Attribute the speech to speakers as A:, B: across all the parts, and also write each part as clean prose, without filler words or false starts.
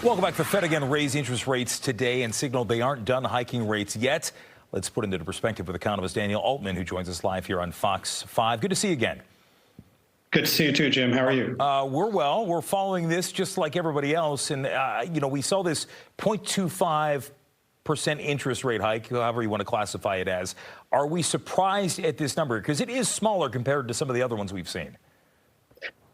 A: Welcome back. The Fed again raised interest rates today and signaled they aren't done hiking rates yet. Let's put into perspective with economist Daniel Altman, who joins us live here on Fox 5. Good to see you again.
B: Good to see you too, Jim. How are you?
A: We're well. We're following this just like everybody else. And, we saw this 0.25% interest rate hike, however you want to classify it as. Are we surprised at this number? Because it is smaller compared to some of the other ones we've seen.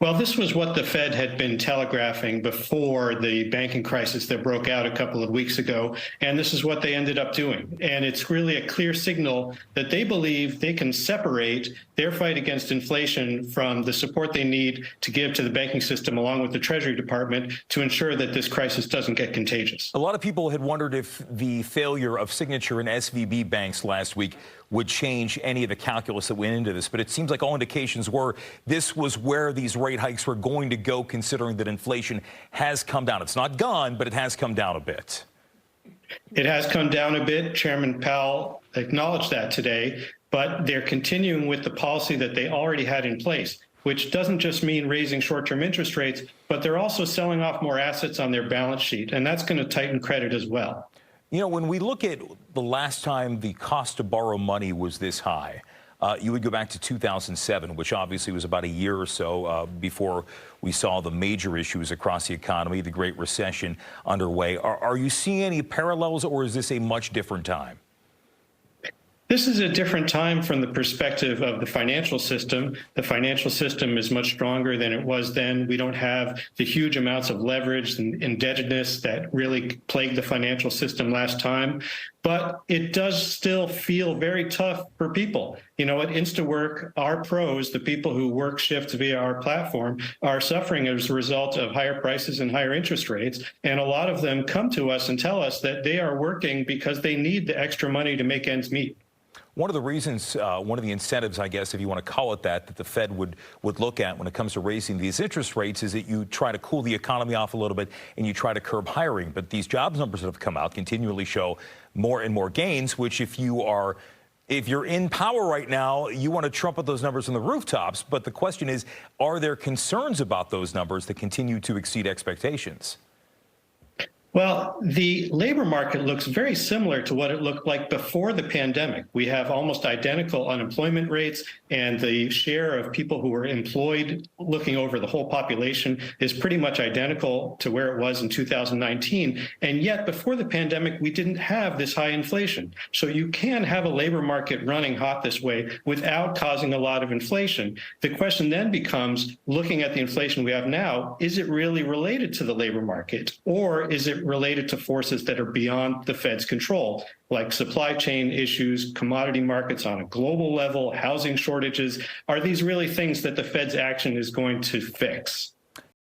B: Well, this was what the Fed had been telegraphing before the banking crisis that broke out a couple of weeks ago, and this is what they ended up doing. And it's really a clear signal that they believe they can separate their fight against inflation from the support they need to give to the banking system along with the Treasury Department to ensure that this crisis doesn't get contagious.
A: A lot of people had wondered if the failure of Signature and SVB banks last week would change any of the calculus that went into this, but it seems like all indications were this was where these rate hikes were going to go, considering that inflation has come down. It's not gone, but it has come down a bit.
B: It has come down a bit. Chairman Powell acknowledged that today, but they're continuing with the policy that they already had in place, which doesn't just mean raising short-term interest rates, but they're also selling off more assets on their balance sheet, and that's going to tighten credit as well.
A: You know, when we look at the last time the cost to borrow money was this high, you would go back to 2007, which obviously was about a year or so before we saw the major issues across the economy, the Great Recession underway. Are you seeing any parallels, or is this a much different time?
B: This is a different time from the perspective of the financial system. The financial system is much stronger than it was then. We don't have the huge amounts of leverage and indebtedness that really plagued the financial system last time. But it does still feel very tough for people. You know, at InstaWork, our pros, the people who work shifts via our platform, are suffering as a result of higher prices and higher interest rates. And a lot of them come to us and tell us that they are working because they need the extra money to make ends meet.
A: One of the reasons, one of the incentives, I guess, if you want to call it that the Fed would look at when it comes to raising these interest rates is that you try to cool the economy off a little bit and you try to curb hiring. But these jobs numbers that have come out continually show more and more gains, which if you're in power right now, you want to trumpet those numbers on the rooftops. But the question is, are there concerns about those numbers that continue to exceed expectations?
B: Well, the labor market looks very similar to what it looked like before the pandemic. We have almost identical unemployment rates, and the share of people who are employed looking over the whole population is pretty much identical to where it was in 2019. And yet, before the pandemic, we didn't have this high inflation. So you can have a labor market running hot this way without causing a lot of inflation. The question then becomes, looking at the inflation we have now, is it really related to the labor market, or is it related to forces that are beyond the Fed's control, like supply chain issues, commodity markets on a global level, housing shortages? Are these really things that the Fed's action is going to fix?